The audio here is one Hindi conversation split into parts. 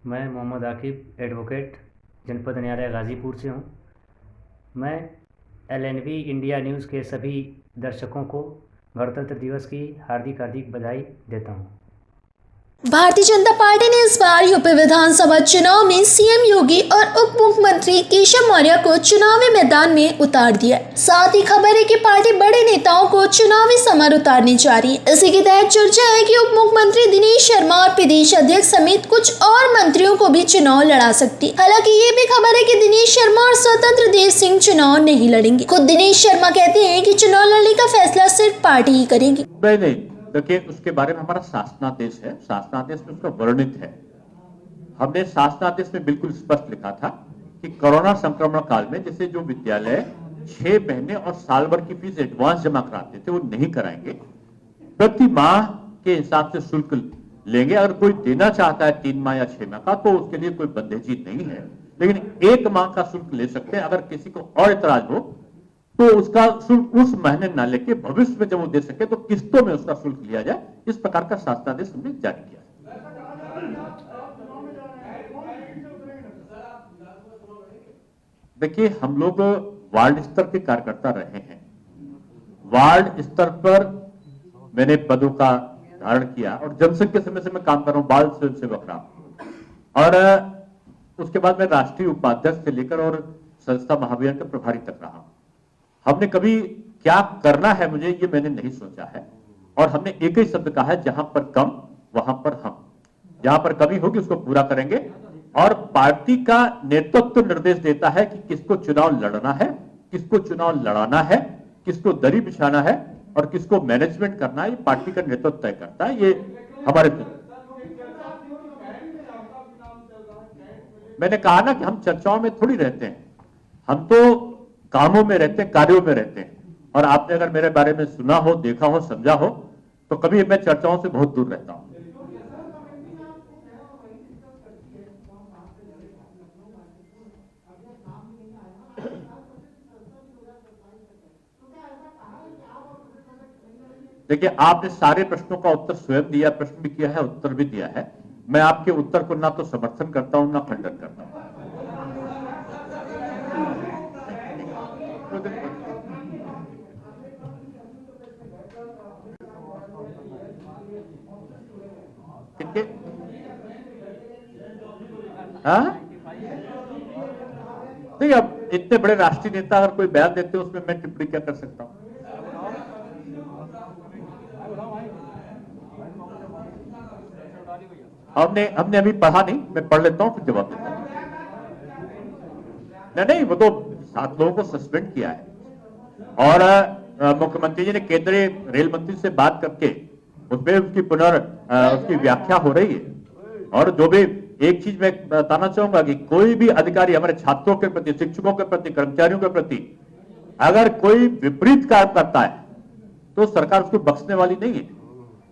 मैं मोहम्मद आकिब एडवोकेट जनपद न्यायालय गाज़ीपुर से हूँ। मैं एलएनबी इंडिया न्यूज़ के सभी दर्शकों को गणतंत्र दिवस की हार्दिक हार्दिक बधाई देता हूँ। भारतीय जनता पार्टी ने इस बार यूपी विधानसभा चुनाव में सीएम योगी और उप मुख्यमंत्री केशव मौर्य को चुनावी मैदान में उतार दिया। साथ ही खबर है कि पार्टी बड़े नेताओं को चुनावी समर उतारने जा रही है। इसी के तहत चर्चा है कि उप मुख्यमंत्री दिनेश शर्मा और प्रदेश अध्यक्ष समेत कुछ और मंत्रियों को भी चुनाव लड़ा सकती। हालांकि ये भी खबर है कि दिनेश शर्मा और स्वतंत्र देव सिंह चुनाव नहीं लड़ेंगे। खुद दिनेश शर्मा कहते हैं कि चुनाव लड़ने का फैसला सिर्फ पार्टी ही करेगी। देखिए, उसके बारे में हमारा शासनादेश है, शासनादेश में उसका वर्णित है। हमने शासनादेश में बिल्कुल स्पष्ट लिखा था कि कोरोना संक्रमण काल में जैसे जो विद्यालय 6 महीने और साल भर की फीस एडवांस जमा कराते थे वो नहीं कराएंगे, प्रति माह के हिसाब से शुल्क लेंगे। अगर कोई देना चाहता है 3 माह या 6 माह का तो उसके लिए कोई बंधेजी नहीं है, लेकिन 1 माह का शुल्क ले सकते हैं। अगर किसी को और इतराज हो तो उसका शुल्क उस महीने ना लेके भविष्य में जब वो दे सके तो किस्तों में उसका शुल्क लिया जाए। इस प्रकार का शासनादेश हमने जारी किया। देखिए, हम लोग वार्ड स्तर के कार्यकर्ता रहे हैं। वार्ड स्तर पर मैंने पदों का धारण किया और जनसंघ के समय से मैं काम कर रहा हूं, बाल स्वयं सेवक रहा और उसके बाद मैं राष्ट्रीय उपाध्यक्ष से लेकर और संस्था महाभियान के प्रभारी तक रहा। हमने कभी क्या करना है मुझे ये मैंने नहीं सोचा है और हमने एक ही शब्द कहा है, जहां पर कम वहां पर हम, जहां पर कमी होगी उसको पूरा करेंगे। और पार्टी का नेतृत्व निर्देश देता है कि किसको चुनाव लड़ना है, किसको चुनाव लड़ाना है, किसको दरी बिछाना है और किसको मैनेजमेंट करना है। ये पार्टी का नेतृत्व तय करता है। ये हमारे, मैंने कहा ना कि हम चर्चाओं में थोड़ी रहते हैं, हम तो कामों में रहते हैं, कार्यों में रहते हैं। और आपने अगर मेरे बारे में सुना हो, देखा हो, समझा हो तो कभी मैं चर्चाओं से बहुत दूर रहता हूं। देखिए, आपने सारे प्रश्नों का उत्तर स्वयं दिया, प्रश्न भी किया है, उत्तर भी दिया है। मैं आपके उत्तर को ना तो समर्थन करता हूं ना खंडन करता हूं। नहीं, अब इतने बड़े राष्ट्रीय नेता अगर कोई बयान देते हैं उसमें मैं टिप्पणी क्या कर सकता हूं। हमने अभी पढ़ा नहीं, मैं पढ़ लेता हूं फिर जवाब देता हूं। नहीं, वो तो 7 लोगों को सस्पेंड किया है और मुख्यमंत्री जी ने केंद्रीय रेल मंत्री से बात करके उसमें उसकी व्याख्या हो रही है। और जो भी एक चीज मैं बताना चाहूंगा कि कोई भी अधिकारी हमारे छात्रों के प्रति, शिक्षकों के प्रति, कर्मचारियों के प्रति अगर कोई विपरीत कार्य करता है तो सरकार उसको बख्शने वाली नहीं है।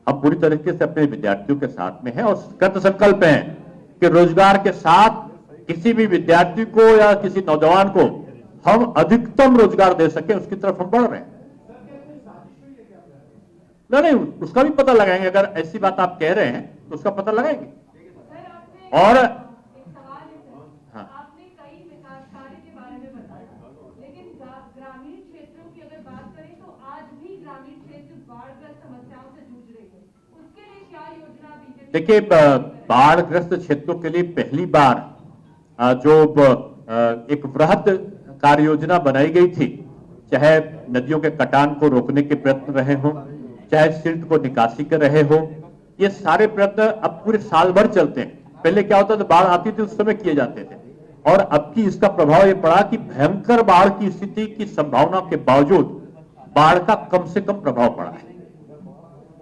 हम पूरी तरीके से अपने विद्यार्थियों के साथ में हैं और कृत संकल्प हैं कि रोजगार के साथ किसी भी विद्यार्थी को या किसी नौजवान को हम अधिकतम रोजगार दे सके, उसकी तरफ हम बढ़ रहे हैं। नहीं, उसका भी पता लगाएंगे। अगर ऐसी बात आप कह रहे हैं तो उसका पता लगाएंगे। और हाँ, आपने कई विकास कार्य के बारे में बताया, लेकिन ग्रामीण क्षेत्रों की अगर बात करें तो आज भी ग्रामीण क्षेत्र बाढ़ग्रस्त समस्याओं से जूझ रहे हैं। उसके लिए क्या योजना बीजेपी? देखिए, बाढ़ग्रस्त क्षेत्रों के लिए पहली बार जो एक वृहद कार्य योजना बनाई गई थी, चाहे नदियों के कटान को रोकने के प्रयत्न रहे हो, चाहे सिल्ट को निकासी कर रहे हो, ये सारे प्रयत्न अब पूरे साल भर चलते हैं। पहले क्या होता था, बाढ़ आती थी उस समय किए जाते थे और अब की इसका प्रभाव यह पड़ा कि भयंकर बाढ़ की स्थिति की संभावना के बावजूद बाढ़ का कम से कम प्रभाव पड़ा है।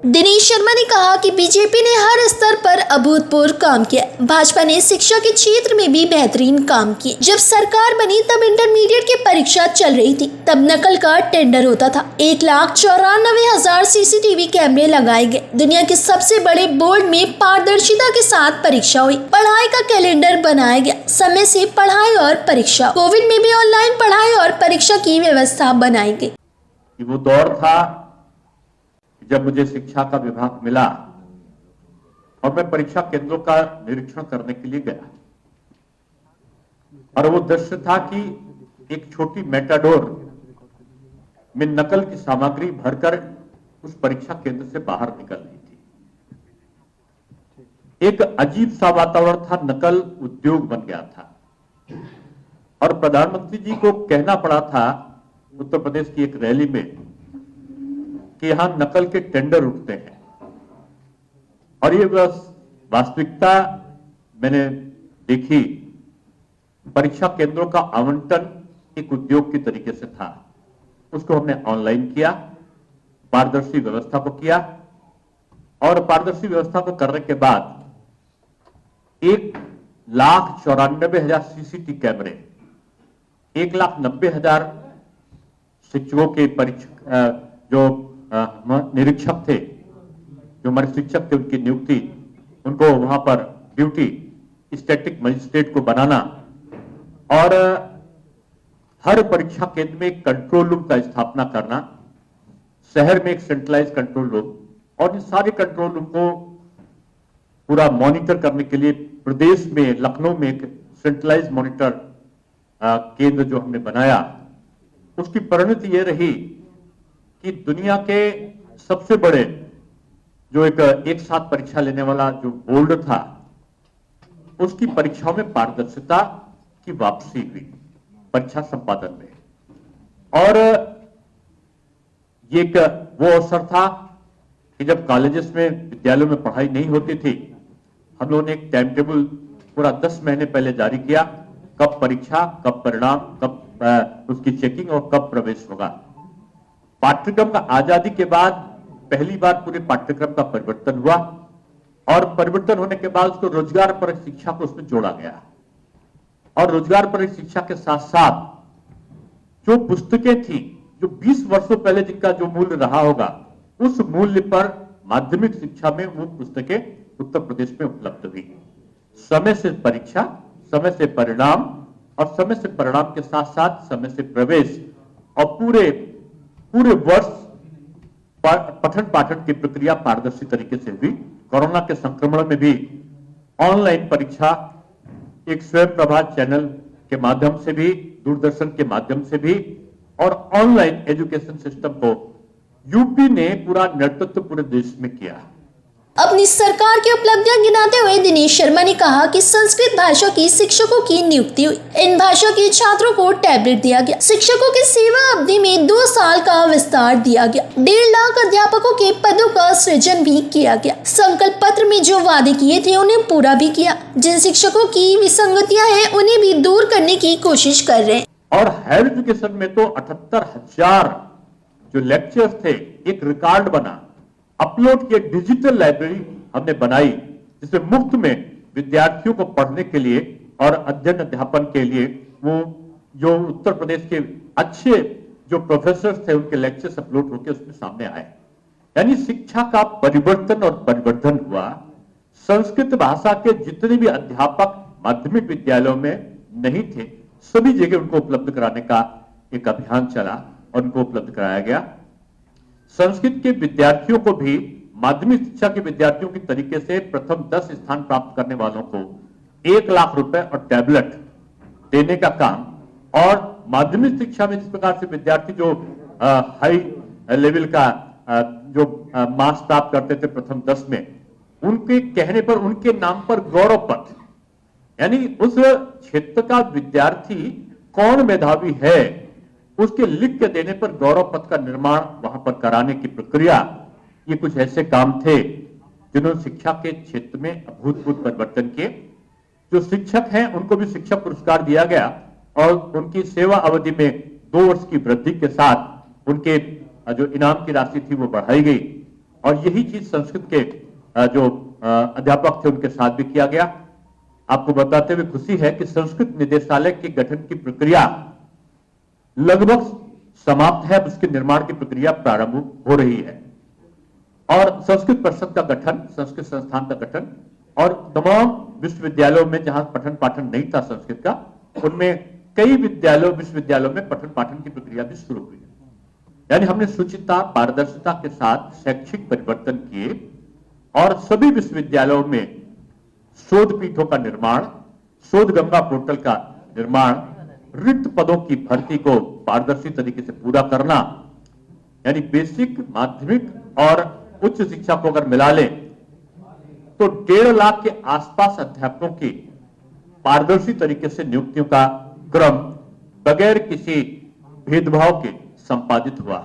दिनेश शर्मा ने कहा कि बीजेपी ने हर स्तर पर अभूतपूर्व काम किया। भाजपा ने शिक्षा के क्षेत्र में भी बेहतरीन काम किए। जब सरकार बनी तब इंटरमीडिएट की परीक्षा चल रही थी, तब नकल का टेंडर होता था। 1,94,000 सीसीटीवी कैमरे लगाए गए। दुनिया के सबसे बड़े बोर्ड में पारदर्शिता के साथ परीक्षा हुई। पढ़ाई का कैलेंडर बनाया गया, समय से पढ़ाई और परीक्षा। कोविड में भी ऑनलाइन पढ़ाई और परीक्षा की व्यवस्था बनाई गई। वो दौर था जब मुझे शिक्षा का विभाग मिला और मैं परीक्षा केंद्रों का निरीक्षण करने के लिए गया और वो दृश्य था कि एक छोटी मेटाडोर में नकल की सामग्री भरकर उस परीक्षा केंद्र से बाहर निकल रही थी। एक अजीब सा वातावरण था, नकल उद्योग बन गया था और प्रधानमंत्री जी को कहना पड़ा था उत्तर प्रदेश की एक रैली में कि यहां नकल के टेंडर उठते हैं और ये वास्तविकता मैंने देखी। परीक्षा केंद्रों का आवंटन एक उद्योग की तरीके से था, उसको हमने ऑनलाइन किया, पारदर्शी व्यवस्था को किया और पारदर्शी व्यवस्था को करने के बाद 1,94,000 सीसीटीवी कैमरे, 1,90,000 शिक्षकों के जो निरीक्षक थे, जो हमारे शिक्षक थे, उनकी नियुक्ति, उनको वहां पर ड्यूटी स्टैटिक मजिस्ट्रेट को बनाना और हर परीक्षा केंद्र में एक कंट्रोल रूम का स्थापना करना, शहर में एक सेंट्रलाइज कंट्रोल रूम और इन सारे कंट्रोल रूम को पूरा मॉनिटर करने के लिए प्रदेश में लखनऊ में एक सेंट्रलाइज मॉनिटर केंद्र जो हमने बनाया, उसकी परिणति यह रही कि दुनिया के सबसे बड़े जो एक साथ परीक्षा लेने वाला जो बोर्ड था, उसकी परीक्षाओं में पारदर्शिता की वापसी हुई परीक्षा संपादन में। और ये एक वो अवसर था कि जब कॉलेजेस में, विद्यालयों में पढ़ाई नहीं होती थी, हम लोगों ने एक टाइम टेबल पूरा 10 महीने पहले जारी किया, कब परीक्षा, कब परिणाम, कब उसकी चेकिंग और कब प्रवेश होगा। पाठ्यक्रम का आजादी के बाद पहली बार पूरे पाठ्यक्रम का परिवर्तन हुआ और परिवर्तन होने के बाद उसको रोजगार परक शिक्षा को उसमें जोड़ा गया और रोजगार परक शिक्षा के साथ साथ जो पुस्तकें थी, जो 20 वर्षों पहले जिनका जो मूल्य रहा होगा, उस मूल्य पर माध्यमिक शिक्षा में वो पुस्तकें उत्तर प्रदेश में उपलब्ध हुई। समय से परीक्षा, समय से परिणाम और समय से परिणाम के साथ साथ समय से प्रवेश और पूरे वर्ष पठन पाठन की प्रक्रिया पारदर्शी तरीके से हुई। कोरोना के संक्रमण में भी ऑनलाइन परीक्षा एक स्वयं प्रभा चैनल के माध्यम से भी, दूरदर्शन के माध्यम से भी और ऑनलाइन एजुकेशन सिस्टम को यूपी ने पूरा नेतृत्व पूरे देश में किया। अपनी सरकार की उपलब्धियां गिनाते हुए दिनेश शर्मा ने कहा कि संस्कृत भाषा की शिक्षकों की नियुक्ति हुई। इन भाषा के छात्रों को टैबलेट दिया गया। शिक्षकों की सेवा अवधि में 2 साल का विस्तार दिया गया। 1.5 लाख अध्यापकों के पदों का सृजन भी किया गया। संकल्प पत्र में जो वादे किए थे उन्हें पूरा भी किया। जिन शिक्षकों की विसंगतियां हैं उन्हें भी दूर करने की कोशिश कर रहे हैं। और हायर एजुकेशन में तो 78,000 जो लेक्चर्स थे, एक रिकॉर्ड बना, अपलोड की डिजिटल लाइब्रेरी हमने बनाई, जिसमें मुफ्त में विद्यार्थियों को पढ़ने के लिए और अध्ययन अध्यापन के लिए वो जो उत्तर प्रदेश के अच्छे जो प्रोफेसर थे उनके लेक्चर्स अपलोड होकर उसमें सामने आए। यानी शिक्षा का परिवर्तन और परिवर्धन हुआ। संस्कृत भाषा के जितने भी अध्यापक माध्यमिक विद्यालयों में नहीं थे, सभी जगह उनको उपलब्ध कराने का एक अभियान चला और उनको उपलब्ध कराया गया। संस्कृत के विद्यार्थियों को भी माध्यमिक शिक्षा के विद्यार्थियों की तरीके से प्रथम 10 स्थान प्राप्त करने वालों को 1 लाख रुपए और टैबलेट देने का काम, और माध्यमिक शिक्षा में जिस प्रकार से विद्यार्थी जो हाई लेवल का जो मार्क्स प्राप्त करते थे प्रथम 10 में, उनके कहने पर उनके नाम पर गौरव पत्र, यानी उस क्षेत्र का विद्यार्थी कौन मेधावी है उसके लिख के देने पर गौरव पत्र का निर्माण वहां पर कराने की प्रक्रिया, ये कुछ ऐसे काम थे जिन्होंने शिक्षा के क्षेत्र में अभूतपूर्व परिवर्तन किए। जो शिक्षक हैं उनको भी शिक्षक पुरस्कार दिया गया और उनकी सेवा अवधि में 2 वर्ष की वृद्धि के साथ उनके जो इनाम की राशि थी वो बढ़ाई गई। और यही चीज संस्कृत के जो अध्यापक थे उनके साथ भी किया गया। आपको बताते हुए खुशी है कि संस्कृत निदेशालय के गठन की प्रक्रिया लगभग समाप्त है, उसके निर्माण की प्रक्रिया प्रारंभ हो रही है और संस्कृत परिषद का गठन, संस्कृत संस्थान का गठन और तमाम विश्वविद्यालयों में जहां पठन पाठन नहीं था संस्कृत का, उनमें कई विश्वविद्यालयों में पठन पाठन की प्रक्रिया भी शुरू हुई है। यानी हमने शुचिता, पारदर्शिता के साथ शैक्षिक परिवर्तन किए और सभी विश्वविद्यालयों में शोध पीठों का निर्माण, शोध गंगा पोर्टल का निर्माण, रिक्त पदों की भर्ती को पारदर्शी तरीके से पूरा करना, यानी बेसिक, माध्यमिक और उच्च शिक्षा को अगर मिला लें तो 1.5 लाख के आसपास अध्यापकों की पारदर्शी तरीके से नियुक्तियों का क्रम बगैर किसी भेदभाव के संपादित हुआ।